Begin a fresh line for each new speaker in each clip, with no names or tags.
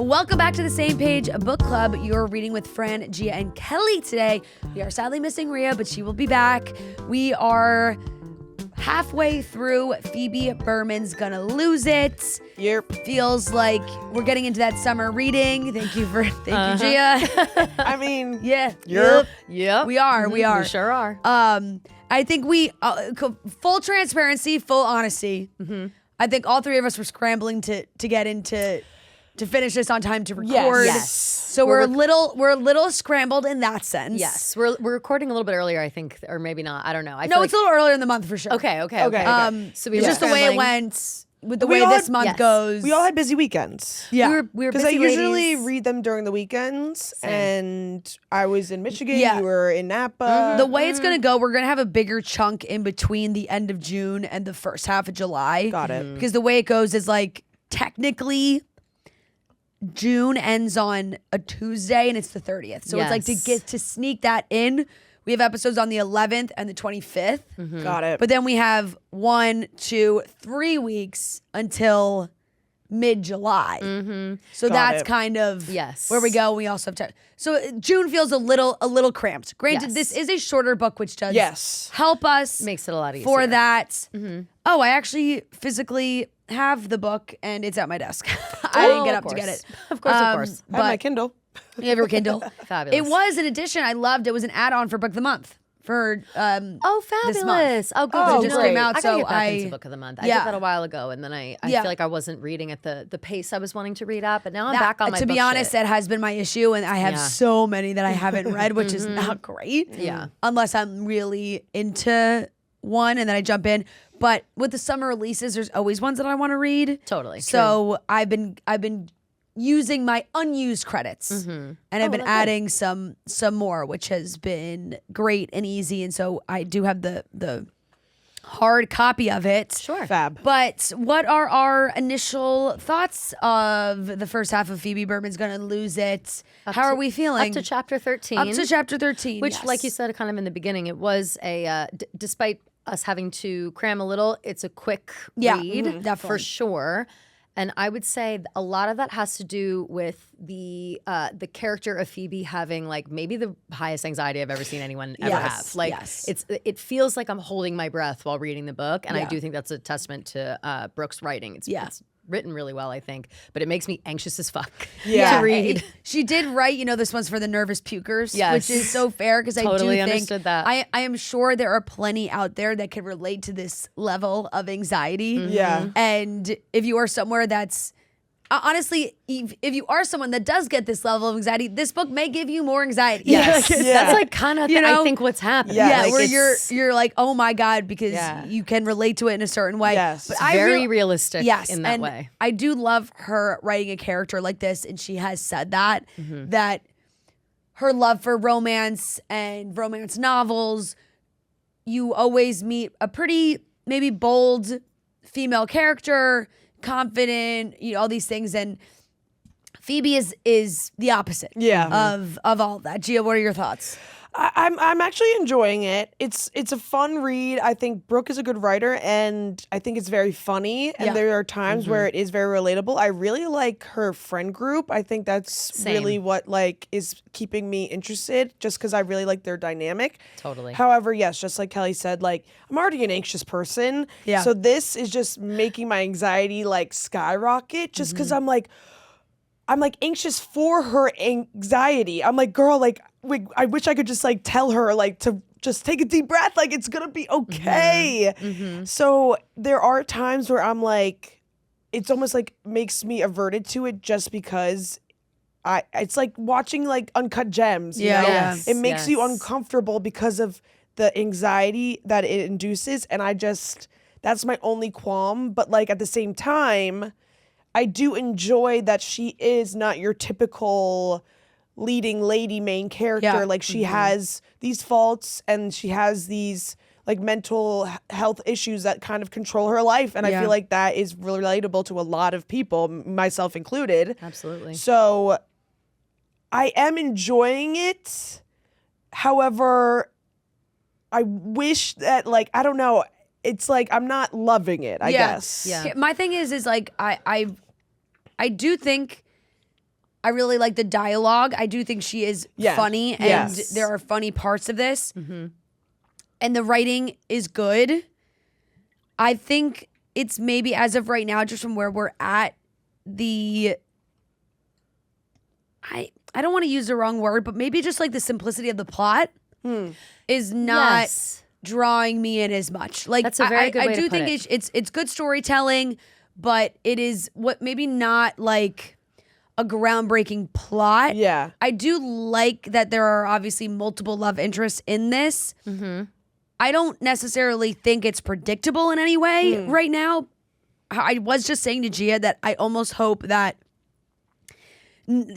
Welcome back to the Same Page Book Club. You're reading with Fran, Gia, and Kelly today. We are sadly missing Rhea, but she will be back. We are halfway through Phoebe Berman's Gonna Lose It.
Yep.
Feels like we're getting into that summer reading. Thank you, Gia.
I mean,
Yeah.
Yep.
We are.
We sure are.
I think we, full transparency, full honesty. I think all three of us were scrambling to get into, to finish this on time to record.
Yes.
So we're a little scrambled in that sense.
Yes, we're recording a little bit earlier, I think, or maybe not. I don't know.
No, it's a little earlier in the month for sure.
Okay.
So it's just the way it went with the way
all
this
had-
month
yes.
goes.
we all had busy weekends.
Yeah.
we were
Because I
busy
usually
ladies.
read them during the weekends, and I was in Michigan.
Yeah.
You were in Napa.
The way it's gonna go, we're gonna have a bigger chunk in between the end of June and the first half of July.
Got it.
Because the way it goes is like technically June ends on a Tuesday and it's the 30th. So it's like to sneak that in. We have episodes on the 11th and the 25th.
Got it.
But then we have 1, 2, 3 weeks until mid-July. So
Got
that's
it.
kind of
Yes.
where we go. We also have time. So June feels a little cramped. Granted,
Yes.
this is a shorter book, which does
Yes.
help us
Makes it a lot easier.
for that. Oh, I actually physically have the book and it's at my desk. I didn't get up to get it.
Of course.
I have my
But
Kindle.
you have your Kindle.
Fabulous.
It was an addition. I loved it. It was an add-on for Book of the Month for
Oh,
this
fabulous!
month.
Oh, good.
It
good,
just
good.
came out,
I gotta
so
get back
I-
into Book of the Month. I
Yeah.
did that a while ago, and then I
Yeah.
feel like I wasn't reading at the pace I was wanting to read at. But now I'm back on my
to be
book
honest,
shit.
that has been my issue, and I have
Yeah.
so many that I haven't read, which is not great.
Yeah.
Unless I'm really into one and then I jump in. But with the summer releases, there's always ones that I want to read.
Totally.
So I've been using my unused credits, and I've been adding some more, which has been great and easy. And so I do have the hard copy of it.
Sure.
Fab.
But what are our initial thoughts of the first half of Phoebe Berman's Gonna Lose It? How are we feeling?
Up to chapter 13.
Up to chapter 13.
Which,
yes.
like you said, kind of in the beginning, it was a despite us having to cram a little, it's a quick read
definitely.
for sure. And I would say a lot of that has to do with the character of Phoebe having like maybe the highest anxiety I've ever seen anyone ever
Yes,
have. Like
yes.
it feels like I'm holding my breath while reading the book, and I
Yeah.
do think that's a testament to Brooke's writing. It's written really well, I think, but it makes me anxious as fuck
Yeah.
to read.
She did write, this one's for the nervous pukers,
Yes.
which is so fair because
Totally
I do think
understood that.
I am sure there are plenty out there that can relate to this level of anxiety.
Yeah.
And if you are somewhere that's honestly, if you are someone that does get this level of anxiety, this book may give you more anxiety.
Yes,
Yeah.
that's like kind of
know?
I think what's happening.
Yeah,
Yeah,
Like,
where
it's
you're like, oh my God, because
Yeah.
you can relate to it in a certain way.
Yes.
But
It's
I
very realistic
yes,
in that
and
way.
I do love her writing a character like this, and she has said that that her love for romance and romance novels, you always meet a pretty maybe bold female character, confident, all these things, and Phoebe is the opposite of all of that. Gia, what are your thoughts?
I'm actually enjoying it. It's a fun read. I think Brooke is a good writer, and I think it's very funny. And
Yeah.
there are times where it is very relatable. I really like her friend group. I think that's
Same.
really what is keeping me interested, just because I really like their dynamic.
Totally.
However, yes, just like Kelly said, I'm already an anxious person.
Yeah.
So this is just making my anxiety skyrocket, just because I'm anxious for her anxiety. I'm like, girl, I wish I could just tell her to just take a deep breath. It's gonna be okay. So there are times where I'm it's almost makes me averted to it just because it's like watching Uncut Gems. You
Yeah,
know?
yeah.
Yes,
It makes you
yes.
uncomfortable because of the anxiety that it induces, and that's my only qualm. But at the same time, I do enjoy that she is not your typical leading lady main character.
Yeah.
She has these faults, and she has these mental health issues that kind of control her life. And I
Yeah.
feel like that is relatable to a lot of people, myself included.
Absolutely.
So I am enjoying it. However, I wish that I don't know. It's I'm not loving it, I guess.
Yeah.
My thing is I do think I really like the dialogue. I do think she is funny, and there are funny parts of this. And the writing is good. I think it's maybe as of right now, just from where we're at, I don't want to use the wrong word, but maybe just like the simplicity of the plot is not drawing me in as much. Like
that's a very good way to put it.
It's good storytelling, but it is maybe not like a groundbreaking plot.
Yeah.
I do like that there are obviously multiple love interests in this. I don't necessarily think it's predictable in any way right now. I was just saying to Gia that I almost hope that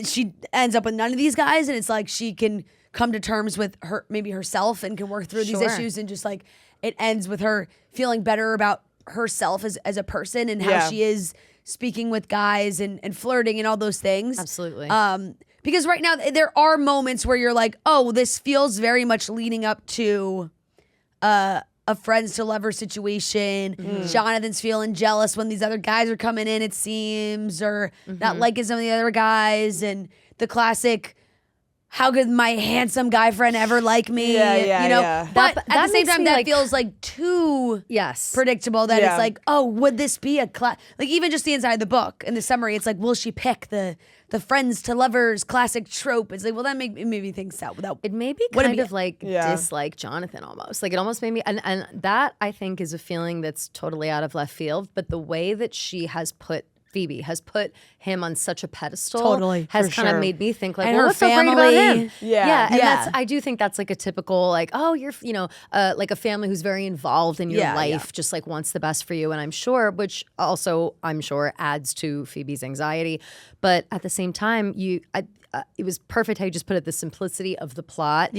she ends up with none of these guys, and it's like she can come to terms with maybe herself and can work through these issues, and just like it ends with her feeling better about herself as a person and how she is speaking with guys and flirting and all those things.
Absolutely.
Because right now there are moments where you're like, oh, this feels very much leading up to a friends to lovers situation. Jonathan's feeling jealous when these other guys are coming in, it seems, or not liking some of the other guys, and the classic, how could my handsome guy friend ever like me? You know, but at the same time, that feels like too predictable that it's like, oh, would this be a like even just the inside of the book in the summary, it's like, will she pick the friends to lovers classic trope? It's like, well, that made me think so.
It made me kind of like dislike Jonathan almost. Like it almost made me, and that I think is a feeling that's totally out of left field. But the way that Phoebe has put him on such a pedestal has kind of made me think like,
and
well,
her
what's so
family,
great about him? And
that's,
I do think that's like a typical like, oh, you're like a family who's very involved in your life, just like wants the best for you. And I'm sure adds to Phoebe's anxiety, but at the same time, it was perfect how you just put it, the simplicity of the plot.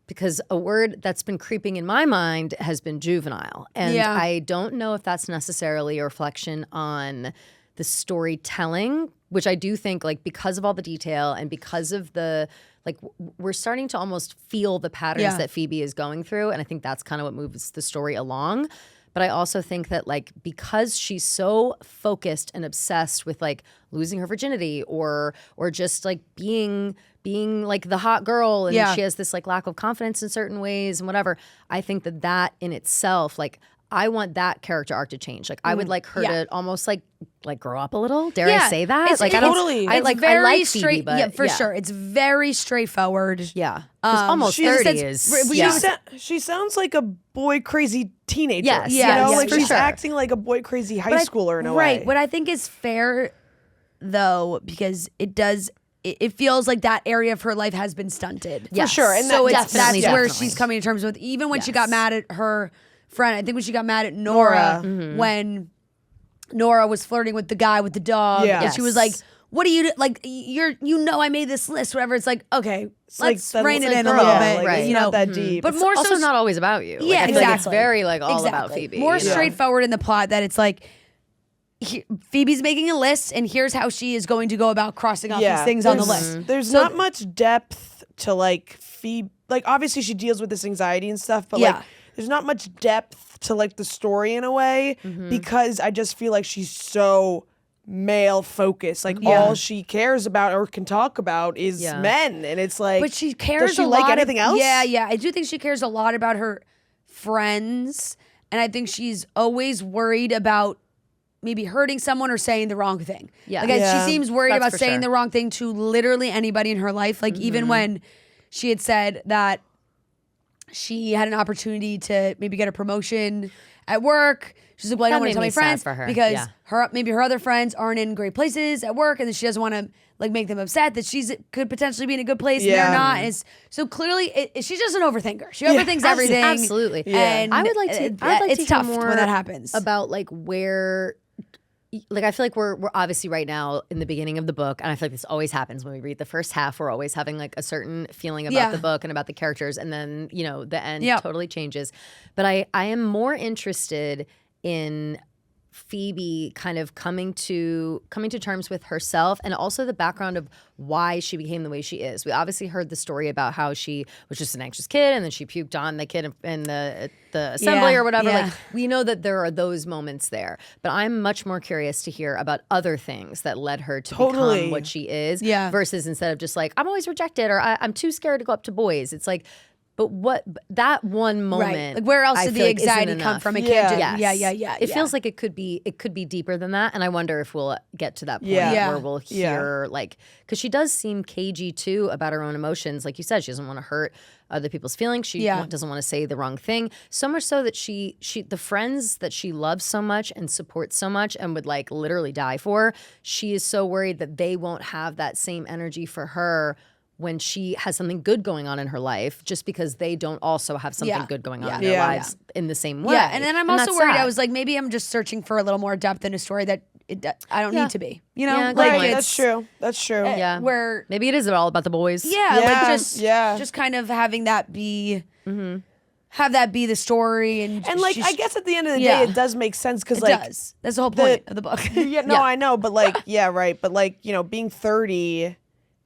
Because a word that's been creeping in my mind has been juvenile, and I don't know if that's necessarily a reflection on the storytelling, which I do think, like, because of all the detail and because of the, like, we're starting to almost feel the patterns that Phoebe is going through. And I think that's kind of what moves the story along. But I also think that, like, because she's so focused and obsessed with, like, losing her virginity or just, like, being like the hot girl, and she has this, like, lack of confidence in certain ways and whatever, I think that in itself, like, I want that character arc to change. Like, I would like her to almost like grow up a little. Dare I say that?
It's,
like,
I like
Phoebe,
straight.
but
For sure, it's very straightforward.
Yeah, almost 30 is.
She sounds like a boy crazy teenager.
Yes,
you know, like
for
she's
sure.
acting like a boy crazy high schooler in a way.
Right. What I think is fair, though, because it feels like that area of her life has been stunted.
For sure. And
so
that's
where she's coming to terms with. Even when she got mad at her friend, I think when she got mad at Nora when Nora was flirting with the guy with the dog, and she was like, what do you do? Like, I made this list, whatever. It's like, okay, let's rein it in a little bit.
Like, it's not that deep.
But
It's
more
also
so
not always about you.
Yeah,
like, I feel like it's very like all about Phoebe.
More straightforward in the plot, that it's like, Phoebe's making a list, and here's how she is going to go about crossing off these things on the list.
There's not much depth to like Phoebe. Like, obviously she deals with this anxiety and stuff, but like there's not much depth to like the story in a way, because I just feel like she's so male focused. Like all she cares about or can talk about is men, and it's like,
but she cares
does she
a
like
lot
anything else?
Yeah, I do think she cares a lot about her friends, and I think she's always worried about maybe hurting someone or saying the wrong thing. She seems worried about saying the wrong thing to literally anybody in her life. Like even when she had said that she had an opportunity to maybe get a promotion at work, she's like, well, I don't want to tell my friends because her other friends aren't in great places at work, and then she doesn't want to like make them upset that she's could potentially be in a good place and they're not. And so clearly she's just an overthinker. She overthinks everything.
Absolutely.
And
I would like to
it's
hear
tough
more
when that happens.
about like where, like, I feel like we're obviously right now in the beginning of the book, and I feel like this always happens when we read the first half. We're always having like a certain feeling about the book and about the characters, and then the end totally changes. But I am more interested in Phoebe kind of coming to terms with herself, and also the background of why she became the way she is. We obviously heard the story about how she was just an anxious kid, and then she puked on the kid in the assembly or whatever. Like, we know that there are those moments there, but I'm much more curious to hear about other things that led her to become what she is. Versus instead of just like, I'm always rejected, or I'm too scared to go up to boys. It's like, but what that one moment,
like where else did the anxiety come from? It can't just,
It feels like it could be deeper than that, and I wonder if we'll get to that point where we'll hear like, because she does seem cagey too about her own emotions. Like you said, she doesn't want to hurt other people's feelings. She doesn't want to say the wrong thing. So much so that she the friends that she loves so much and supports so much and would like literally die for, she is so worried that they won't have that same energy for her when she has something good going on in her life, just because they don't also have something good going on in their lives in the same way.
Yeah, and then I'm also worried. I was like, maybe I'm just searching for a little more depth in a story that I don't need to be. You know,
like that's true. That's true.
Yeah,
where
maybe it is all about the boys.
Like just kind of having that be. Have that be the story, and
like I guess at the end of the day, it does make sense because like
does. That's the whole point of the book.
I know, but like but like being 30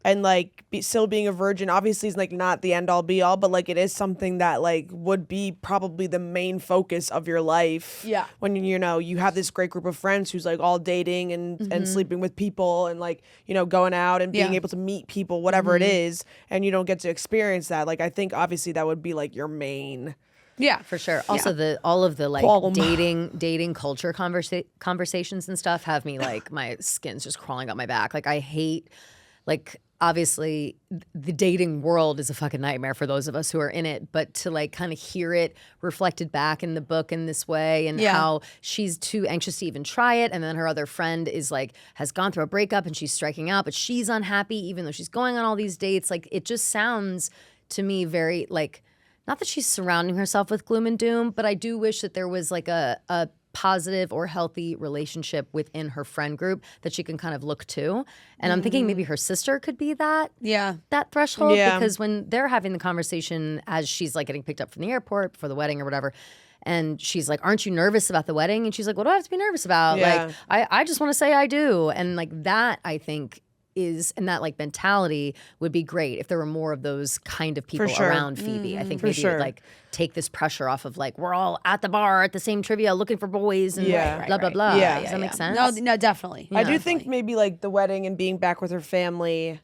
and like still being a virgin obviously is like not the end all be all, but like it is something that like would be probably the main focus of your life. When you have this great group of friends who's like all dating and sleeping with people and like going out and being able to meet people, whatever it is, and you don't get to experience that. Like I think obviously that would be like your main.
Yeah, for sure. Also, all of the like dating culture conversations and stuff have me like my skin's just crawling up my back. Like I hate like. Obviously, the dating world is a fucking nightmare for those of us who are in it, but to like kind of hear it reflected back in the book in this way, and how she's too anxious to even try it, and then her other friend is like has gone through a breakup and she's striking out, but she's unhappy even though she's going on all these dates. Like it just sounds to me very like, not that she's surrounding herself with gloom and doom, but I do wish that there was like a positive or healthy relationship within her friend group that she can kind of look to. And I'm thinking maybe her sister could be that threshold, because when they're having the conversation as she's like getting picked up from the airport for the wedding or whatever, and she's like, aren't you nervous about the wedding? And she's like, what do I have to be nervous about? Like, I just want to say I do. And like that, I think and that like mentality would be great if there were more of those kind of people around Phoebe. I think maybe it would like take this pressure off of like, we're all at the bar at the same trivia looking for boys and blah, blah, blah. Does that make sense?
No, definitely.
I do think maybe like the wedding and being back with her family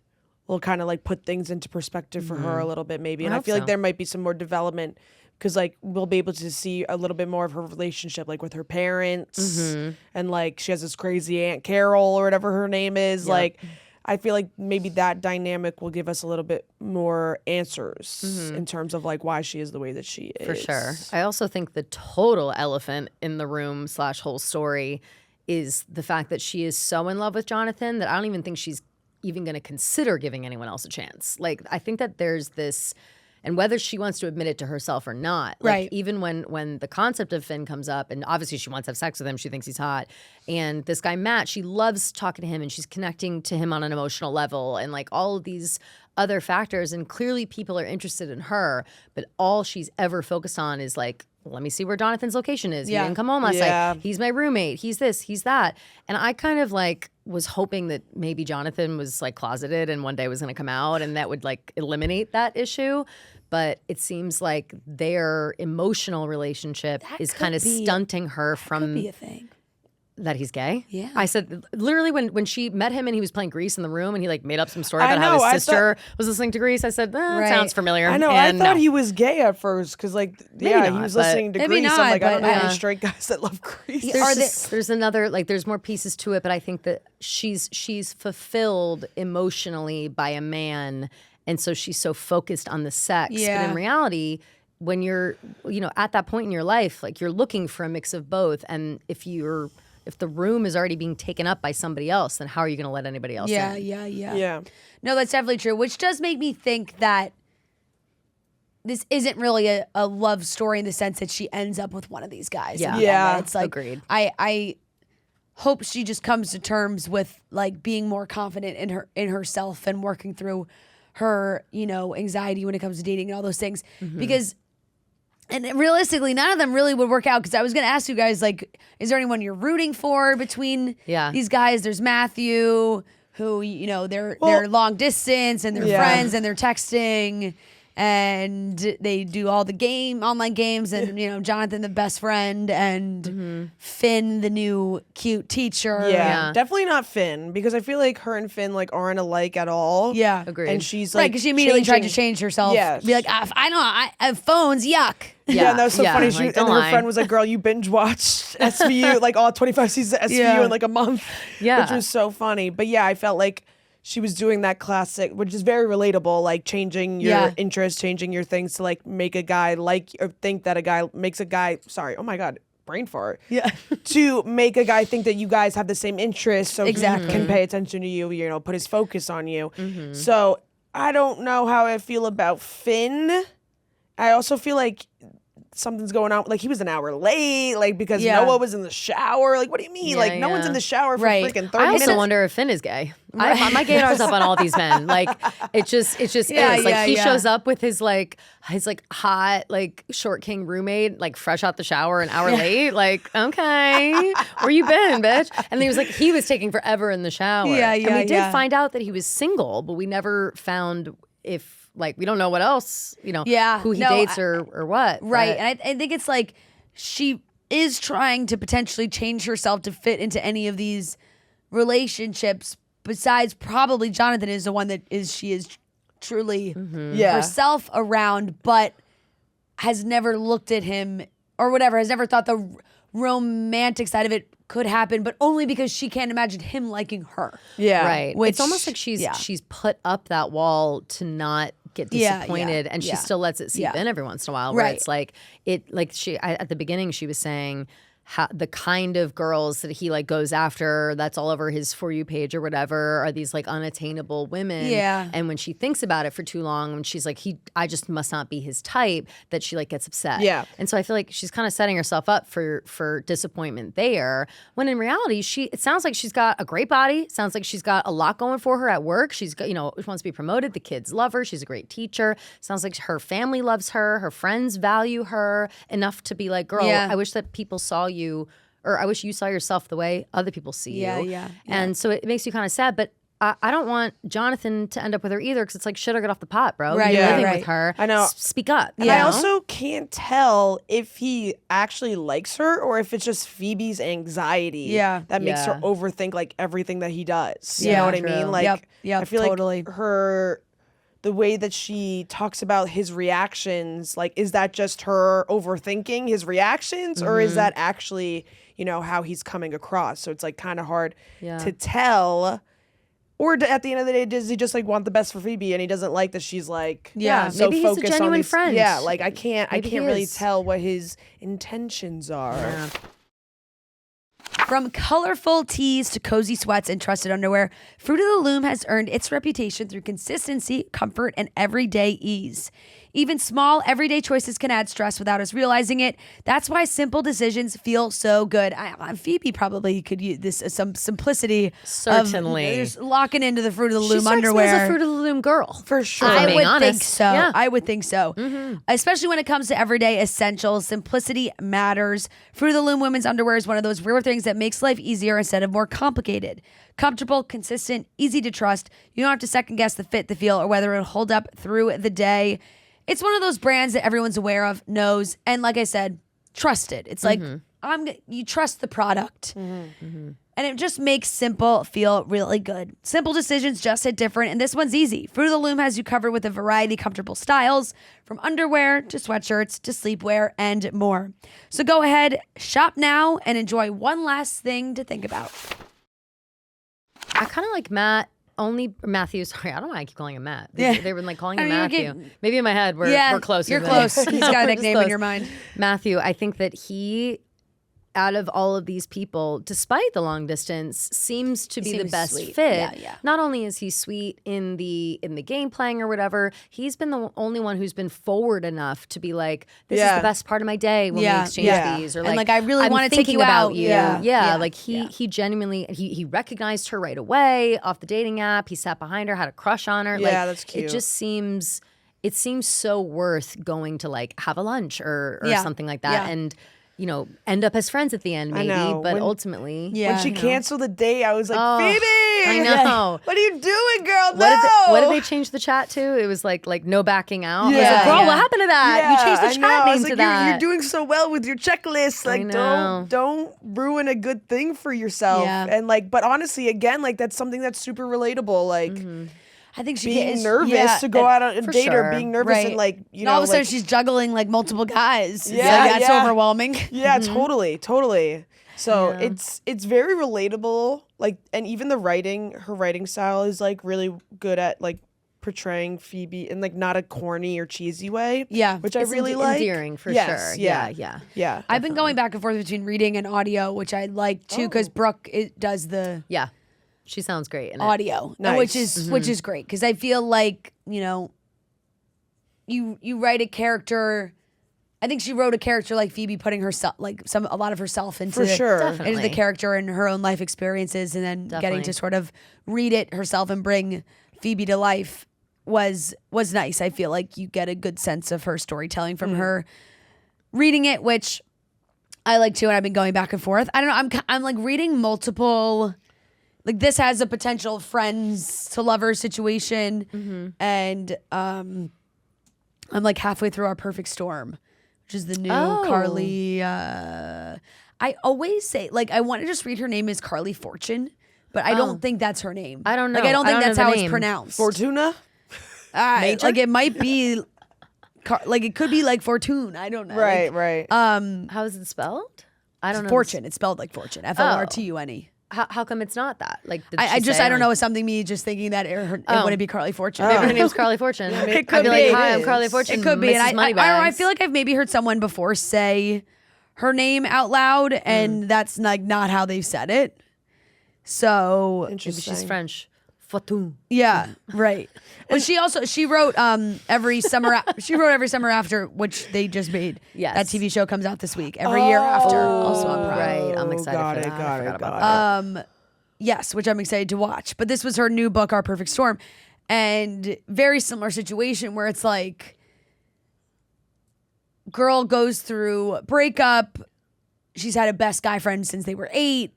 will kind of like put things into perspective for her a little bit maybe. And I feel like there might be some more development because like we'll be able to see a little bit more of her relationship like with her parents and like she has this crazy Aunt Carol or whatever her name is. Like I feel like maybe that dynamic will give us a little bit more answers in terms of like why she is the way that she is.
For sure. I also think the total elephant in the room / whole story is the fact that she is so in love with Jonathan that I don't even think she's even going to consider giving anyone else a chance. Like I think that there's this, and whether she wants to admit it to herself or not, like even when the concept of Finn comes up, and obviously she wants to have sex with him, she thinks he's hot, and this guy Matt, she loves talking to him and she's connecting to him on an emotional level and like all of these other factors, and clearly people are interested in her, but all she's ever focused on is like, let me see where Jonathan's location is. He didn't come home last night. He's my roommate. He's this, he's that. And I kind of like was hoping that maybe Jonathan was like closeted and one day was going to come out and that would like eliminate that issue. But it seems like their emotional relationship is kind of stunting her from
could be a thing.
That he's gay.
Yeah.
I said literally when she met him and he was playing Grease in the room and he like made up some story about how his sister was listening to Grease. I said, that sounds familiar.
I know.
And
I thought he was gay at first because like he was listening to Grease.
Not,
I'm like, I don't know any straight guys that love Grease.
There's another like there's more pieces to it, but I think that she's fulfilled emotionally by a man, and so she's so focused on the sex. But in reality, when you're at that point in your life, like you're looking for a mix of both, and if the room is already being taken up by somebody else, then how are you going to let anybody else in?
Yeah. No, that's definitely true, which does make me think that this isn't really a love story in the sense that she ends up with one of these guys.
Yeah.
It's like,
agreed.
I hope she just comes to terms with like being more confident in herself and working through her, anxiety when it comes to dating and all those things. Because And realistically, none of them really would work out because I was going to ask you guys, like, is there anyone you're rooting for between these guys? There's Matthew, who, you know, they're long distance and they're friends and they're texting and they do all the online games and, you know, Jonathan, the best friend, and Finn, the new cute teacher.
Yeah, definitely not Finn, because I feel like her and Finn like aren't alike at all.
Yeah.
Agreed.
And she's like,
because she immediately tried to change herself.
Yeah.
Be like, I have phones, yuck.
Yeah, and that was so funny. She,
like,
and her
don't
friend
lie.
was like, "Girl, you binge watched SVU, like all 25 seasons of SVU in like a month."
Yeah.
Which was so funny. But yeah, I felt like she was doing that classic, which is very relatable, like changing your interests, changing your things to like make a guy like, or think that a guy makes a guy, sorry, oh my God, brain fart.
Yeah.
To make a guy think that you guys have the same interests, so he can pay attention to you, you know, put his focus on you. So I don't know how I feel about Finn. I also feel like something's going on. Like, he was an hour late, like, because Noah was in the shower. Like, what do you mean? Like, no one's in the shower for freaking 30
I
minutes.
also wonder if Finn is gay. My gaydar's up on all these men. Like, it just is. Like, he shows up with his hot, like, short king roommate, like, fresh out the shower an hour late. Like, okay, where you been, bitch? And he was taking forever in the shower. And we did find out that he was single, but we never found if, like, we don't know what else, you know, who he dates or what.
Right. And I think it's like she is trying to potentially change herself to fit into any of these relationships, besides probably Jonathan is the one that she is truly herself around, but has never looked at him or whatever, has never thought the romantic side of it could happen, but only because she can't imagine him liking her.
Yeah.
Right. It's almost like she's put up that wall to not get disappointed, and she still lets it seep in every once in a while, where it's like at the beginning she was saying the kind of girls that he like goes after, that's all over his For You page or whatever, are these like unattainable women.
Yeah.
And when she thinks about it for too long, when she's like, I just must not be his type, that she like gets upset.
Yeah.
And so I feel like she's kind of setting herself up for disappointment there, when in reality it sounds like she's got a great body, sounds like she's got a lot going for her at work. She's got, you know, wants to be promoted, the kids love her, she's a great teacher, sounds like her family loves her friends value her enough to be like, girl, I wish that people saw you, or I wish you saw yourself the way other people see you. And so it makes you kind of sad, but I don't want Jonathan to end up with her either, because it's like, shit, or get off the pot, bro.
Right,
You're living with her.
I know.
Speak up.
And I also can't tell if he actually likes her or if it's just Phoebe's anxiety that makes her overthink like everything that he does. You know what I mean? Like, I feel like the way that she talks about his reactions, like, is that just her overthinking his reactions, or is that actually, you know, how he's coming across? So it's like kind of hard to tell. Or at the end of the day, does he just like want the best for Phoebe, and he doesn't like that she's like so
maybe he's a
focused
genuine
on these,
friend.
Yeah, like I can't really
is.
tell what his intentions are.
Yeah.
From colorful tees to cozy sweats and trusted underwear, Fruit of the Loom has earned its reputation through consistency, comfort, and everyday ease. Even small, everyday choices can add stress without us realizing it. That's why simple decisions feel so good. Phoebe probably could use this some simplicity.
Certainly.
Just locking into the Fruit of the Loom
She strikes me
underwear.
as a Fruit of the Loom girl.
For sure.
I'm
I
being
would
honest.
think so.
Yeah.
I would think so. Especially when it comes to everyday essentials, simplicity matters. Fruit of the Loom women's underwear is one of those rare things that makes life easier instead of more complicated. Comfortable, consistent, easy to trust. You don't have to second guess the fit, the feel, or whether it'll hold up through the day. It's one of those brands that everyone's aware of, knows, and like I said, trusted. It's like you trust the product. And it just makes simple feel really good. Simple decisions just hit different, and this one's easy. Fruit of the Loom has you covered with a variety of comfortable styles, from underwear to sweatshirts to sleepwear and more. So go ahead, shop now, and enjoy one last thing to think about.
I kind of like Matthew. Sorry, I don't know why I keep calling him Matt. They've been like calling him
I mean,
Matthew. Maybe in my head we're closer.
You're
than-
close. He's got a
We're
nickname
close.
in your mind.
Matthew, I think that he, out of all of these people, despite the long distance, seems to be the
seems
best
sweet.
fit.
Yeah.
Not only is he sweet in the game playing or whatever, he's been the only one who's been forward enough to be like, this is the best part of my day when we exchange these, or
And, like, I really
I'm
wanna take
thinking
you
about
out.
you.
Yeah.
Like he genuinely he recognized her right away off the dating app. He sat behind her, had a crush on her.
Yeah,
like,
that's cute.
It just seems it seems so worth going to like have a lunch or
Yeah.
something like that,
Yeah.
and end up as friends at the end, maybe.
know.
But
When-
ultimately,
When she canceled the date, I was like, Phoebe,
I know.
what are you doing, girl?
What did they change the chat to? It was like no backing out. I was
Yeah.
like, girl,
Yeah.
what happened to that? You changed the
I
chat
know. I
name
was
to
like,
that.
You're doing so well with your checklist. Like,
know.
don't ruin a good thing for yourself.
Yeah.
And like, but honestly, again, like that's something that's super relatable. Like
I think she
being
is
nervous to go out on a
for
date
sure.
or being nervous
Right.
and like
And all of a sudden
like,
she's juggling like multiple guys.
Yeah,
That's
yeah.
overwhelming.
yeah, totally. So it's very relatable. Like, and even her writing style is like really good at like portraying Phoebe in like not a corny or cheesy way.
Yeah.
which
It's
I really like.
endearing for
Yes,
sure.
Yeah,
Yeah.
I've been going back and forth between reading and audio, which I like too, because Brooke does the
Yeah. She sounds great in it.
audio,
Nice.
which is great because I feel like you write a character. I think she wrote a character like Phoebe, putting herself a lot of herself into
For sure.
into the
Definitely.
character and her own life experiences, and then getting
Definitely.
to sort of read it herself and bring Phoebe to life was nice. I feel like you get a good sense of her storytelling from her reading it, which I like too, and I've been going back and forth. I don't know. I'm like reading multiple. Like this has a potential friends to lovers situation, and I'm like halfway through Our Perfect Storm, which is the new Carly. I always say like I want to just read her name as Carly Fortune, but I don't think that's her name.
I don't know.
Like I don't
I
think
don't
that's
know the
how it's
name.
pronounced.
Fortuna.
Like it might be, like it could be like Fortune. I don't know.
Right,
Like,
right.
How is it spelled? I don't know.
Fortune. It's spelled like Fortune. Fortune.
How come it's not that? Like, did
I
she
just
say,
I don't
like,
know. It's something me just thinking that it wouldn't be Carly Fortune.
Maybe her name's Carly Fortune.
It could
I'd be like,
be.
hi, I'm
It
Carly
is.
Fortune.
It could be.
Mrs.
And I don't know. I
Moneybags.
feel like I've maybe heard someone before say her name out loud, and that's like not how they said it. So
maybe she's
Interesting.
French. Fortune.
yeah, right. But she wrote every summer. She wrote Every Summer After, which they just made.
Yes.
That TV show comes out this week. Every year after, also on Prime.
Right. I'm excited
got
for
it,
that.
got
I
it,
forgot about
got
that.
Yes, which I'm excited to watch. But this was her new book, Our Perfect Storm, and very similar situation where it's like, girl goes through breakup. She's had a best guy friend since they were 8.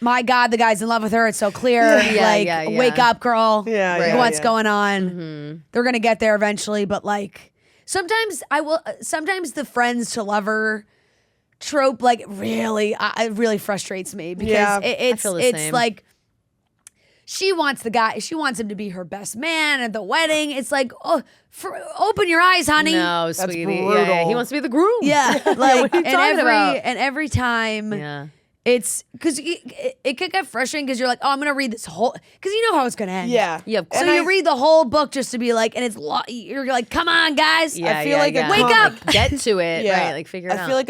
My God, the guy's in love with her. It's so clear.
Yeah.
Wake up, girl.
Yeah,
Like,
yeah,
what's
yeah.
going on? They're gonna get there eventually, but like sometimes the friends to lover trope like really it really frustrates me because
Yeah,
it's
feel the
it's
same.
like she wants him to be her best man at the wedding. It's like, open your eyes, honey.
No, sweetie. Yeah,
brutal.
he wants to be the groom.
Yeah, like
what are you talking about?
and every time
Yeah.
it's because it could get frustrating because you're like, oh, I'm gonna read this whole because you know how it's gonna end.
Yeah.
Yeah.
So
And
you
I-
read the whole book just to be like, and you're like, come on, guys.
Yeah,
feel like a
yeah.
Wake
up!
Like, get to it.
Yeah.
Right. Like figure it out.
I feel like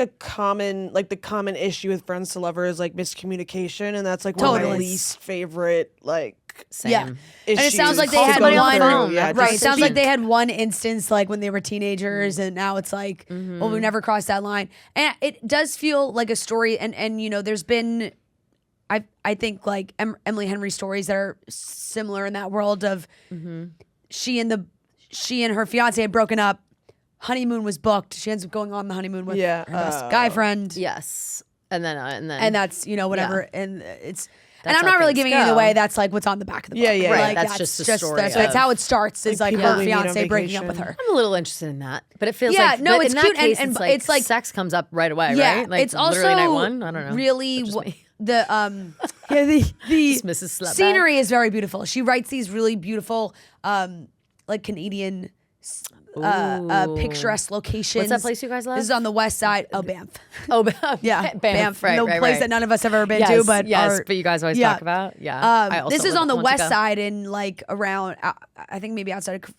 the common issue with friends to lovers is like miscommunication, and that's like one of my
Totally.
least favorite like
Same.
Yeah. And it
issues
sounds like they
to
had
go
one
through. Yeah,
right. It
just
sounds like
speak.
they had one instance like when they were teenagers, and now it's like, well, we never crossed that line. And it does feel like a story, and there's been, I think like Emily Henry stories that are similar in that world of she and her fiance had broken up. Honeymoon was booked. She ends up going on the honeymoon with her best guy friend.
Yes. And then
And that's whatever, and it's. And
That's
I'm
how
not really
things
giving it
go.
away. That's like what's on the back of the book.
Yeah, yeah,
Like,
Right, that's just the story
That's
of-
how it starts. Is like
people
her
leaving on
fiance breaking up with
vacation.
her.
I'm a little interested in that, but it feels
Yeah,
like
no,
but
it's
in that
cute,
case,
and
it's like
like-
sex comes up right away,
Yeah,
right? Like
it's also
literally night one. I don't know.
really
That's just me.
the the
Just Mrs. Slutbag.
scenery is very beautiful. She writes these really beautiful like Canadian picturesque locations.
What's that place you guys love?
This is on the west side. Oh, Banff.
Oh,
Yeah,
Banff, right,
no
right,
place
right.
that none of us have ever been
yes,
to, but
yes,
are-
but you guys always
yeah.
talk about. Yeah, I also
This is
would
on the
want to
west
go.
side in like around I think maybe outside of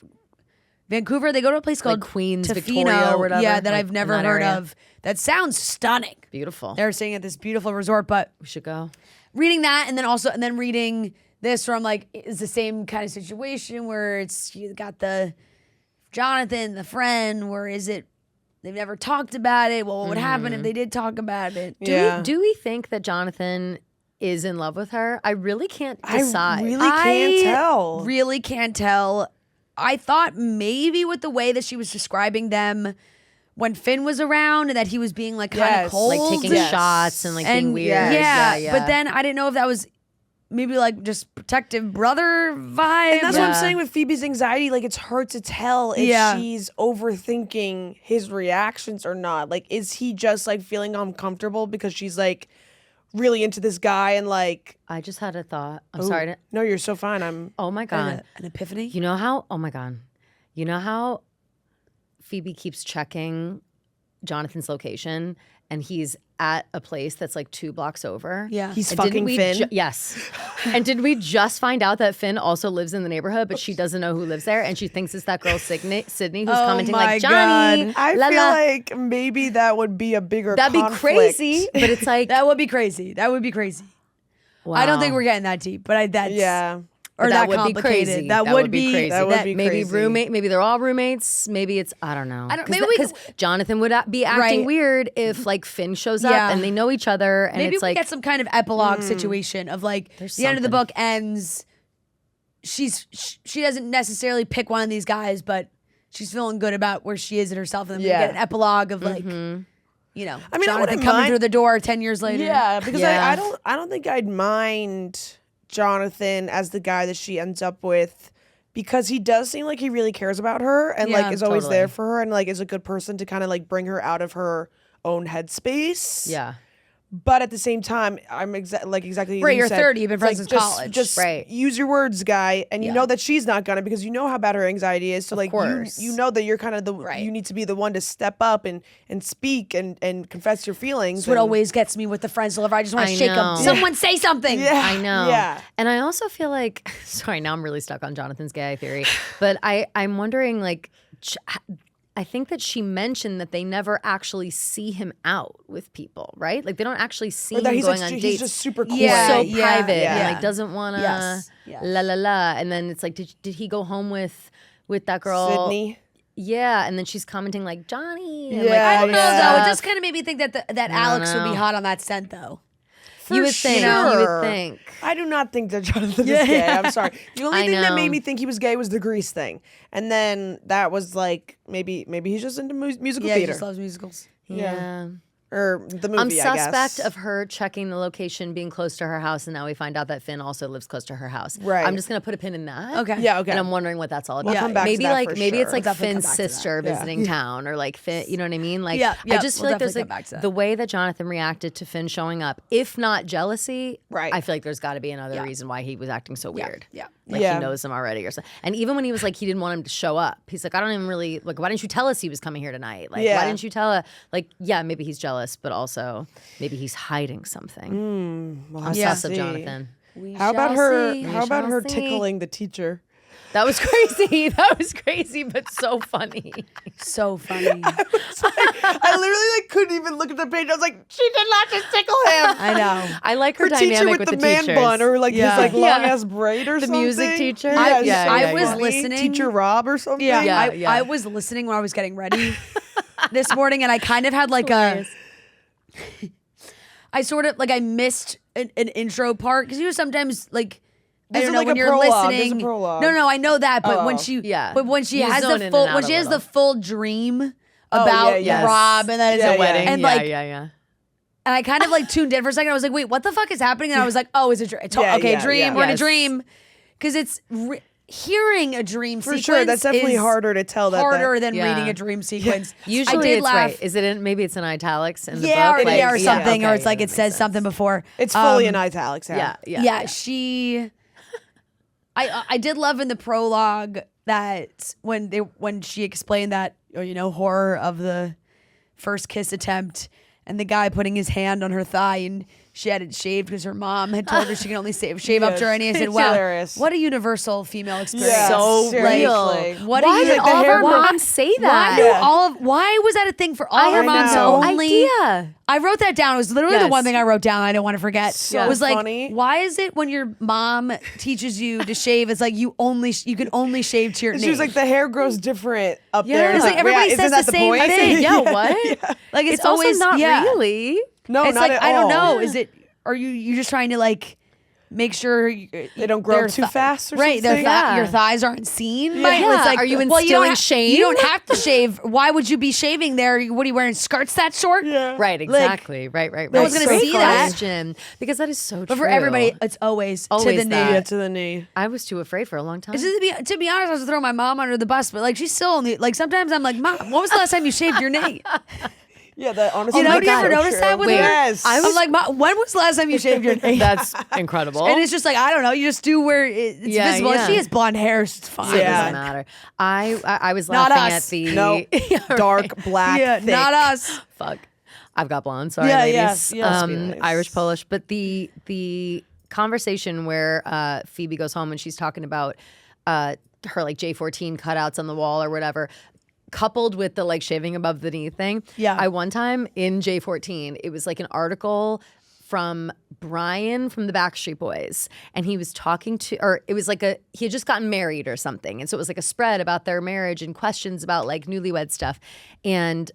Vancouver. They go to a place called
Queens,
Tofino,
Victoria or whatever,
yeah, that
like
I've
in
never
that
heard
area.
of. That sounds stunning.
Beautiful.
They're staying at this beautiful resort, but
We should go.
reading that and then reading this where I'm like, it's the same kind of situation where it's you got the Jonathan, the friend, where is it they've never talked about it. Well, what would happen if they did talk about it?
Do we think that Jonathan is in love with her? I really can't decide.
I really can't tell.
Really can't tell. I thought maybe with the way that she was describing them when Finn was around and that he was being like kind of cold.
Like taking shots and like being weird.
Yeah. But then I didn't know if that was maybe like just protective brother vibe.
And that's what I'm saying with Phoebe's anxiety. Like, it's hard to tell if she's overthinking his reactions or not. Like, is he just like feeling uncomfortable because she's like really into this guy and like.
I just had a thought. I'm sorry.
No, you're so fine.
Oh my God.
An epiphany.
You know how, oh my God. You know how Phoebe keeps checking Jonathan's location and he's at a place that's like 2 blocks over?
Yeah.
He's
And
fucking Finn.
Yes. And did we just find out that Finn also lives in the neighborhood, but she doesn't know who lives there, and she thinks it's that girl Sydney who's commenting like, Johnny,
I feel like maybe that would be a bigger
that'd
conflict.
be crazy, but it's like
that would be crazy. That would be crazy.
wow.
I don't think we're getting that deep, but that's or
that
that
would be
complicated.
crazy.
That would be
crazy.
That would be
maybe
crazy.
roommate. Maybe they're all roommates. Maybe it's I don't know.
Maybe
because Jonathan would be acting weird if like Finn shows up and they know each other. And
maybe
it's
we
like
get some kind of epilogue situation of like the end of the book ends. She doesn't necessarily pick one of these guys, but she's feeling good about where she is in herself, and then we get an epilogue of like. You know,
I mean,
Jonathan coming through the door 10 years later.
Yeah, because I don't think I'd mind Jonathan as the guy that she ends up with, because he does seem like he really cares about her and like is always there for her and like is a good person to kind of like bring her out of her own headspace.
yeah.
But at the same time, I'm exactly
Right,
you
you're
said,
30, you've been friends
like,
since college.
Just use your words, guy, and you know that she's not gonna, because you know how bad her anxiety is. So like you know that you're kind of you need to be the one to step up and speak and confess your feelings.
That's what always gets me with the friends deliver. I just want to shake them. Someone say something.
Yeah,
I know.
Yeah.
And I also feel like, sorry, now I'm really stuck on Jonathan's gay theory, but I'm wondering like, I think that she mentioned that they never actually see him out with people, right? Like they don't actually see him going on dates.
He's just super quiet.
So private and like doesn't want to la la la. And then it's like, did he go home with that girl?
Sydney.
Yeah, and then she's commenting like Johnny. And
Yeah,
like,
I don't know though. It
stuff.
just kind of made me think that Alex would be hot on that scent though.
You would think.
sure.
You would think.
I do not think that Jonathan is gay. I'm sorry. The only thing that
know.
made me think he was gay was the Grease thing, and then that was like maybe he's just into musical
Yeah,
theater.
he just loves musicals.
Yeah.
Or the movie,
I'm
I guess.
suspect of her checking the location, being close to her house, and now we find out that Finn also lives close to her house.
Right.
I'm just gonna put a pin in that.
Okay.
Yeah, okay.
And I'm wondering what that's all about.
We'll come back to
maybe
that
like
for
maybe
sure.
it's like
We'll definitely
Finn's
come back to that.
sister visiting town, or like Finn. You know what I mean? Like
Yeah,
I just
we'll
feel like there's
definitely
like
come back to that.
the way that Jonathan reacted to Finn showing up, if not jealousy.
Right.
I feel like there's got to be another reason why he was acting so weird.
Yeah.
Like
Yeah.
he knows him already or something. And even when he was like he didn't want him to show up, he's like, I don't even really like. Why didn't you tell us he was coming here tonight? Like
Yeah.
why didn't you tell us? Like yeah, maybe he's jealous, but also maybe he's hiding something.
Well,
I'm
yeah.
sus of Jonathan.
How about her?
see.
How
We
about
shall
her
see.
tickling the teacher?
That was crazy. That was crazy, but so funny.
So funny.
I literally like couldn't even look at the page. I was like, she did not just tickle him.
I know.
I like her
Her teacher
dynamic
with
with
the man
teachers.
bun or like
Yeah.
his like
Yeah.
long ass braid or
The
something.
music teacher?
Yeah,
Yeah,
so
yeah,
I was
funny.
listening.
Teacher Rob or something.
Yeah, yeah.
I was listening when I was getting ready this morning, and I kind of had like I sort of like I missed an intro part because you know sometimes like I
This
don't
is
know
like
when
a
you're
prologue. There's a
listening.
prologue.
No, I know that, but when
Oh.
she
Yeah.
but when she
You
has
zone
the
in
full
and out
when
a
she has the
little.
full dream about
yeah, yes.
Rob and then it's
Yeah,
a
yeah.
wedding and like
yeah.
and I kind of like tuned in for a second. I was like, wait, what the fuck is happening? And I was like, oh, it's a dream.
Yeah,
Okay,
yeah,
dream.
yeah.
We're in a
Yes.
dream because it's hearing a dream
For
sequence.
sure, that's definitely
is
harder to tell.
harder than
Yeah.
reading a dream sequence.
Usually
I did
it's
laugh.
right. Is it in maybe it's in italics in the
Yeah,
book?
or,
Like,
yeah, or something, or
okay,
it's like
that
it
makes
says
sense.
something before.
It's fully in italics.
Yeah.
She. I did love in the prologue that when she explained that horror of the first kiss attempt and the guy putting his hand on her thigh and she had it shaved because her mom had told her she can only shave up to her knee. I said,
It's
wow,
hilarious.
what a universal female experience.
Yeah,
So
seriously.
real.
What
Why
do you
did all of
hair
our
growth-
moms say that?
Why do why was that a thing for all her
have
moms
no
only?
idea.
I wrote that down. It was literally the
Yes.
one thing I wrote down. I didn't want to forget.
So
it was like,
funny.
why is it when your mom teaches you to shave, it's like you can only shave to your knee?
She was like, the hair grows different up
Yeah.
there.
It's
like everybody
isn't
says
that
the same
point?
thing.
Yeah, what?
like
It's
always
also not
yeah.
really.
No,
It's
not
like
at
I don't
all.
know. Is it? Are you just trying to like make sure
they don't grow too fast or
right,
something.
your thighs aren't seen. By,
Yeah.
it's like,
Are you
well,
instilling shame?
You don't have to shave. Why would you be shaving there? What are you wearing? Skirts that short?
Yeah.
Right, exactly. Right.
no one's gonna see that.
Question, because that is so true.
But for everybody, it's always to the knee.
that.
Yeah, to the knee.
I was too afraid for a long time.
To be honest, I was throwing my mom under the bus, but like she's still only like sometimes I'm like, Mom, when was the last time you shaved your knee?
Yeah, that honestly.
You know, do you ever notice that with her?
Yes.
I'm like, Mom, when was the last time you shaved your knee?
That's incredible.
And it's just like, I don't know, you just do where it's visible.
yeah.
She has blonde hair, it's fine.
It
Yeah.
doesn't matter. I was
Not
laughing
us.
at the
No, dark, black,
Yeah,
thick.
not us.
fuck. I've got blonde. Sorry,
Yeah,
ladies.
yes.
Nice.
Irish, Polish. But the conversation where Phoebe goes home and she's talking about her like J14 cutouts on the wall or whatever, coupled with the like shaving above the knee thing.
Yeah.
I one time in J14, it was like an article from Brian from the Backstreet Boys, and he was talking to, or it was like he had just gotten married or something, and so it was like a spread about their marriage and questions about like newlywed stuff. And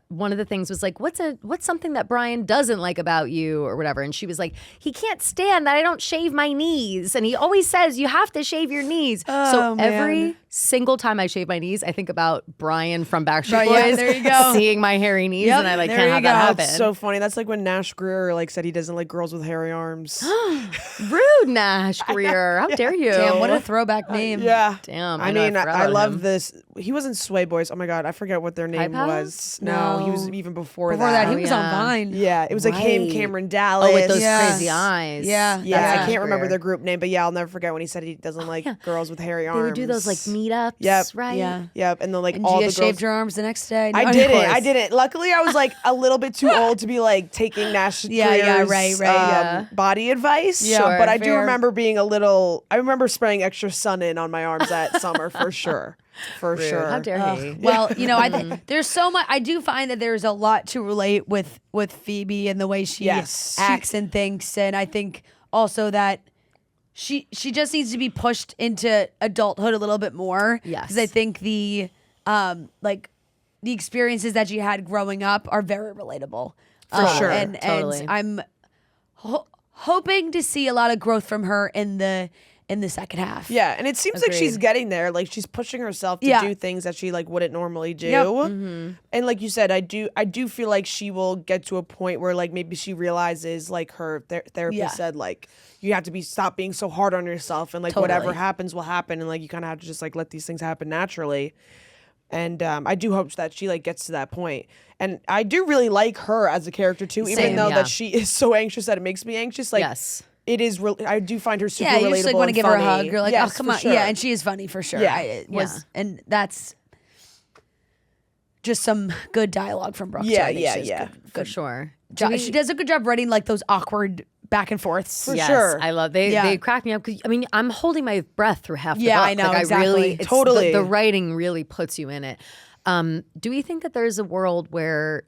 one of the things was like, what's something that Brian doesn't like about you or whatever? And she was like, he can't stand that I don't shave my knees, and he always says you have to shave your knees. So every single time I shave my knees, I think about Brian from Backstreet Boys.
Yeah, there you go.
Seeing my hairy knees,
Yep,
and I like
there
can't
you
have
go.
that happen.
That's so funny. That's like when Nash Greer like said he doesn't like girls with hairy arms.
Rude, Nash Greer. How dare you?
Damn, what a throwback name.
Yeah.
Damn.
I mean,
forgot
I
about
love
him.
this. He wasn't Sway Boys. Oh my God, I forget what their name
Pals?
was. No, he was even before
Before that, he
Oh,
was
yeah.
on Vine.
Yeah, it was like him,
Right.
Cameron Dallas.
Oh, with those
Yeah.
crazy eyes.
Yeah.
Yeah,
That's
I
Nash
can't remember
Greer.
their group name, but yeah, I'll never forget when he said he doesn't like girls with hairy arms.
They would do those like meetups,
Yep.
right?
Yeah.
Yep, and then like
And
all
Gia
the
shaved
girls.
her arms the next day. No,
I
of
didn't.
course.
I didn't. Luckily, I was like a little bit too old to be like taking Nash
Yeah,
Greer's,
right.
body advice.
Yeah,
Sure.
But I do
fair.
remember being a little. I remember spraying extra sun in on my arms that summer for sure. For sure.
How dare he?
Well, you know, there's so much. I do find that there's a lot to relate with Phoebe and the way she
Yes.
acts and thinks, and I think also that she just needs to be pushed into adulthood a little bit more.
Yes.
because I think the experiences that she had growing up are very relatable.
For sure.
and
Totally.
I'm hoping to see a lot of growth from her in the second half.
Yeah, and it seems like she's
Agreed.
getting there. Like she's pushing herself to
Yeah.
do things that she like wouldn't normally do.
Yep.
And like you said, I do feel like she will get to a point where like maybe she realizes like her therapist
Yeah.
said like you have to stop being so hard on yourself and like
Totally.
whatever happens will happen and like you kind of have to just like let these things happen naturally. And I do hope that she like gets to that point. And I do really like her as a character too, even
Same,
though
yeah.
that she is so anxious that it makes me anxious. Like
Yes.
it is really, I do find her super
Yeah,
relatable.
you just like want to
and
give her a
funny.
hug. You're like,
Yes,
oh come
for
on,
sure.
yeah, and she is funny for sure.
Yeah.
It was,
Yeah.
and that's just some good dialogue from Brooke.
Yeah,
too. I think
yeah,
she has
yeah.
For sure.
She does a good job writing like those awkward back and forths.
For
Yes,
sure.
I love
Yeah.
they crack me up because I mean I'm holding my breath through half the
Yeah,
book.
I know,
Like,
exactly.
I really it's
Totally.
the writing really puts you in it. Do we think that there's a world where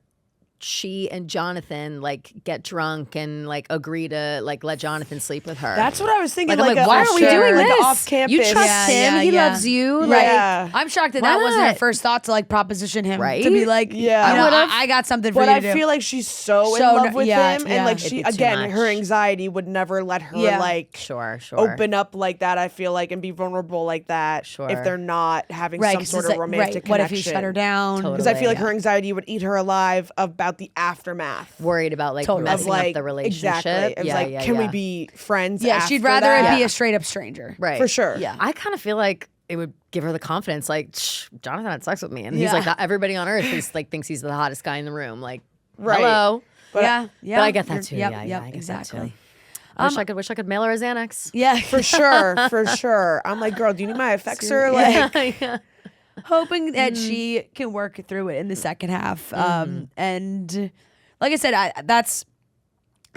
she and Jonathan like get drunk and like agree to like let Jonathan sleep with her?
That's what I was thinking.
Like, I'm like,
a-
why are we
sure,
doing
like
this?
off campus?
You trust
Yeah,
him.
yeah,
he
yeah.
loves you.
Right.
Like,
Yeah.
I'm shocked that
Why
that wasn't her
not?
first thought to like proposition him
Right?
to be like,
Yeah.
you know,
I would've.
I got something for
But
you
I
to do.
feel like she's so in
So
love with
yeah,
him,
yeah.
and like
It'd
she
be too
again,
much.
her anxiety would never let her
Yeah.
like
Sure.
open up like that. I feel like and be vulnerable like that.
Sure.
If they're not having
right,
some
'cause
sort
it's
of
like,
romantic
right, what if
connection.
he shut her down?
Totally.
Because I feel like
Yeah.
her anxiety would eat her alive about the aftermath.
Worried about like
Totally.
messing
Of like
up the relationship.
exactly. It was
yeah,
like,
yeah,
can we
yeah.
be friends?
Yeah,
after
she'd rather
that?
it be a straight up stranger.
Right.
For sure.
Yeah.
I kind of feel like it would give her the confidence. Like Jonathan had sex with me, and
Yeah.
he's like everybody on earth thinks he's the hottest guy in the room. Like,
Right.
hello.
But
yeah, yeah.
But I get that
You're-
too.
Yep,
yeah,
yep,
yeah, I get
exactly.
that too. Wish I could mail her a Xanax.
Yeah,
For sure, for sure. I'm like, girl, do you need my Effexor? Like,
Yeah.
hoping that she can work through it in the second half. And like I said, I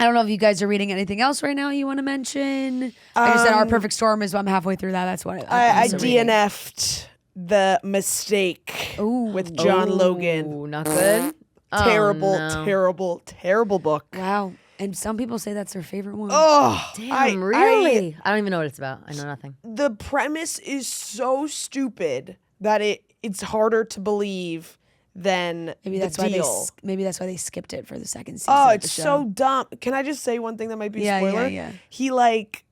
don't know if you guys are reading anything else right now you want to mention. I just said Our Perfect Storm is I'm halfway through that. That's what
I
I'm also reading.
DNF'd The Mistake with John Logan.
Ooh, not good.
Terrible,
no.
terrible, terrible book.
Wow. And some people say that's their favorite one.
Oh,
Damn, really? I don't even know what it's about. I know nothing.
The premise is so stupid that it's harder to believe than
maybe that's
the
why
deal.
maybe that's why they skipped it for the second season.
Oh,
of
it's
the show.
so dumb. Can I just say one thing that might be a
Yeah,
spoiler?
yeah.
He like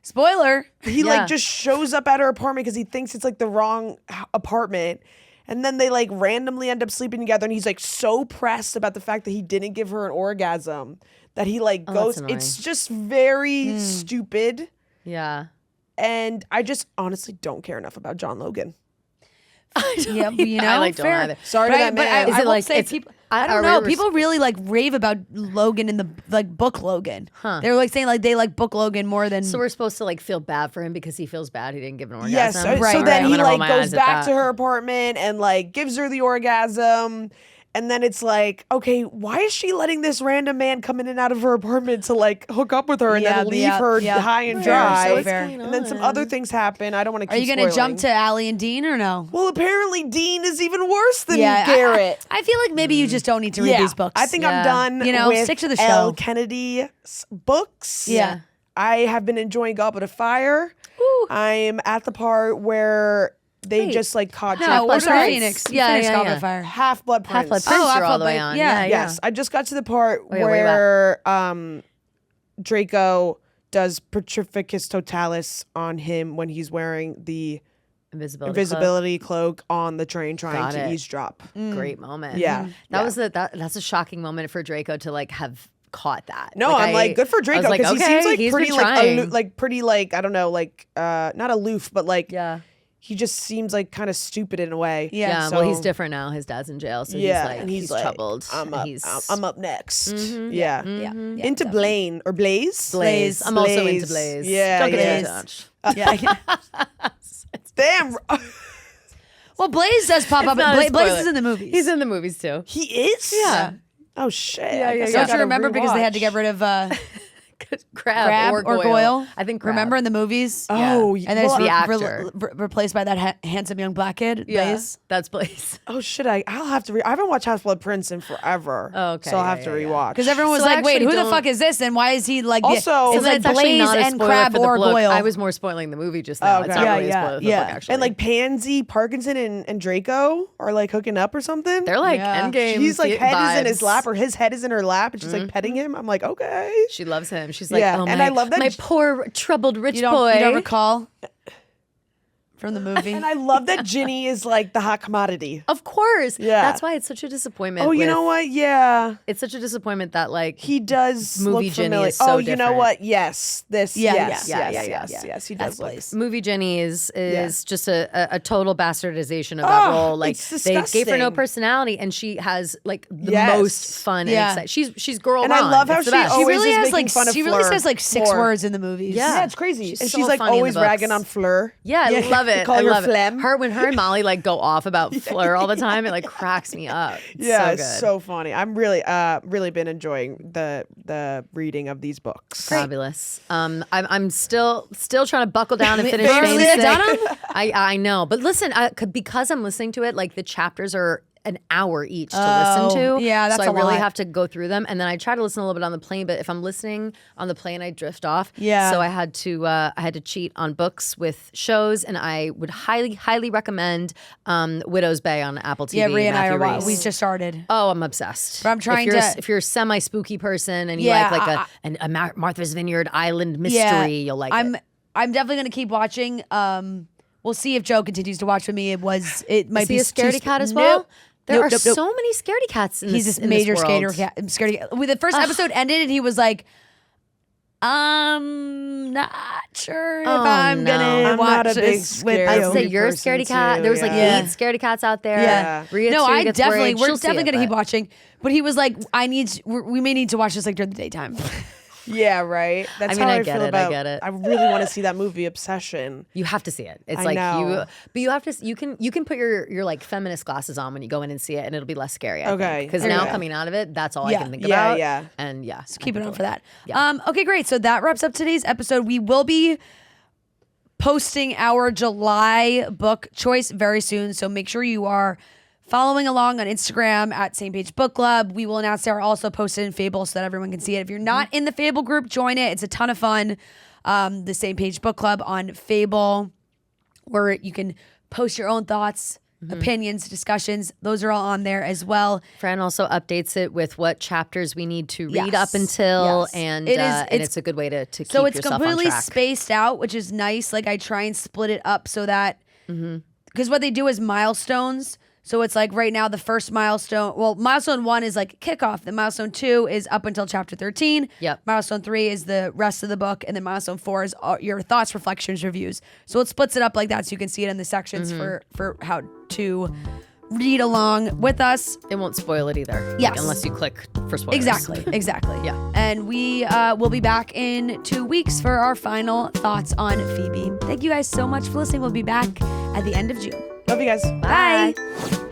Spoiler.
He like just shows up at her apartment because he thinks it's like the wrong apartment. And then they like randomly end up sleeping together. And he's like so pressed about the fact that he didn't give her an orgasm that he like goes. It's just very stupid.
Yeah.
And I just honestly don't care enough about John Logan.
Yeah, you know,
I don't
fair.
either.
Sorry to that man.
I will say people, I don't know. People really like rave about Logan in the like book Logan. They're like saying like they like book Logan more than.
So we're supposed to like feel bad for him because he feels bad he didn't give an orgasm.
Yes, so then he like goes back to her apartment and like gives her the orgasm. And then it's like, okay, why is she letting this random man come in and out of her apartment to like hook up with her and then leave her high and dry? And then some other things happen. I don't want to keep
Are you going to jump to Allie and Dean or no?
Well, apparently Dean is even worse than Garrett.
I feel like maybe you just don't need to read these books.
I think I'm done with
stick to the show.
L. Kennedy's books.
Yeah.
I have been enjoying Goblet of Fire. I'm at the part where they just like caught
Order Phoenix. Goblet of Fire.
Half-Blood Prince.
Half-Blood Prince you're all the way on.
Yeah.
Yes, I just got to the part where Draco does Petrificus Totalis on him when he's wearing the invisibility cloak on the train trying to eavesdrop.
Great moment.
Yeah.
That's a shocking moment for Draco to like have caught that.
No, I'm like good for Draco because he seems like pretty like I don't know, like not aloof, but like he just seems like kind of stupid in a way.
Yeah.
So,
well, he's different now. His dad's in jail, so he's like troubled.
I'm up next. Yeah. Into
definitely.
Blaine or Blaze.
Blaze. I'm also into Blaze.
Yeah.
Don't get too much.
Damn.
Well, Blaze does pop up. Blaze is in the movies.
He's in the movies too.
He is?
Yeah.
Oh shit.
Don't you remember because they had to get rid of Crab or Goyle?
I think Crab.
Remember in the movies?
Oh,
and then it's
the actor
replaced by that handsome young black kid. Blaze.
That's Blaze.
Oh shit! I'll have to. I haven't watched Half-Blood Prince in forever.
Oh, okay.
So I'll have to rewatch.
Because everyone was like, "Wait, who the fuck is this? And why is he like?"
Also,
it's like Blaze and Crab or Goyle.
I was more spoiling the movie just now. It's not really a spoiler for the book, actually.
And like Pansy, Parkinson, and Draco are like hooking up or something.
They're like endgame.
She's like head
vibes.
is in his lap, or his head is in her lap, and she's like petting him. I'm like, okay.
She loves him. She's like, oh
and I love that
my poor troubled rich boy.
You don't recall from the movie?
And I love that Ginny is like the hot commodity.
Of course.
Yeah.
That's why it's such a disappointment.
Oh, you know what? Yeah.
It's such a disappointment that like
he does
movie
look
Ginny
familiar.
is so
you know
different.
what? Yes. Yes. He
That's
does look.
Blaze.
Movie Jenny is just a total bastardization of that role. Like they gave her no personality, and she has like the most fun. And exciting. She's girl.
And
Ron.
I love how
she
always
really has
is
like
making fun of
she really
Fleur
says like 6 words in the movies.
Yeah, it's crazy. And
so
she's like
funny in
always
the books.
ragging on Fleur.
Yeah, I love it.
Call
I
her
love
Flem.
it. When her and Molly like go off about Fleur all the time, it like cracks me up.
It's so funny. I'm really been enjoying the reading of these books.
Fabulous. I'm still trying to buckle down and finish
Barely
Fame
done
Sick. I know, but listen, because I'm listening to it, like the chapters are an hour each to listen to.
Yeah, that's
so I
a
really
lot.
have to go through them, and then I try to listen a little bit on the plane. But if I'm listening on the plane, I drift off.
Yeah.
So I had to cheat on books with shows, and I would highly recommend Widow's Bay on Apple TV.
Yeah, Rhea and I
Matthew
are.
Rhys.
We just started.
Oh, I'm obsessed.
But I'm trying
if you're a semi spooky person and you like a Martha's Vineyard Island mystery, you'll like it.
I'm definitely gonna keep watching. We'll see if Joe continues to watch with me. It might
Is
be
he a scaredy cat as well? There are so many scaredy cats in
He's
this
this major
world.
scaredy cat. When the first episode ended, and he was like, not sure if I'm gonna watch this with you.
I'd say you're a scaredy cat. There was like 8 scaredy cats out there.
Yeah.
Rhea
No,
too
I
gets
definitely.
worried.
We're
She'll see
definitely
it,
gonna keep
but-
watching. But he was like, we may need to watch this like during the daytime.
Yeah, right. That's
I mean,
how
I
I
get
feel
it, I
about.
get it.
I really want to see that movie Obsession.
You have to see it. It's
I
like
know.
but you have to. You can put your like feminist glasses on when you go in and see it, and it'll be less scary.
Okay.
Because now coming out of it, that's all I can think
Yeah,
about.
yeah.
And yeah,
So keep it on for that.
Yeah.
Okay, great. So that wraps up today's episode. We will be posting our July book choice very soon. So make sure you are following along on Instagram at Same Page Book Club. We will announce they are also posted in Fable so that everyone can see it. If you're not in the Fable group, join it. It's a ton of fun. The Same Page Book Club on Fable, where you can post your own thoughts, opinions, discussions. Those are all on there as well.
Fran also updates it with what chapters we need to read
Yes.
up until,
Yes.
and
It's
a good way to keep
so it's
yourself on
completely
track.
spaced out, which is nice. Like I try and split it up so that because what they do is milestones. So it's like right now the first milestone. Well, milestone 1 is like kickoff. Then milestone 2 is up until chapter 13.
Yep.
Milestone 3 is the rest of the book, and then milestone 4 is your thoughts, reflections, reviews. So it splits it up like that, so you can see it in the sections for how to read along with us.
It won't spoil it either.
Yes.
Unless you click for spoilers.
Exactly.
Yeah.
And we will be back in 2 weeks for our final thoughts on Phoebe. Thank you guys so much for listening. We'll be back at the end of June.
Love you guys.
Bye.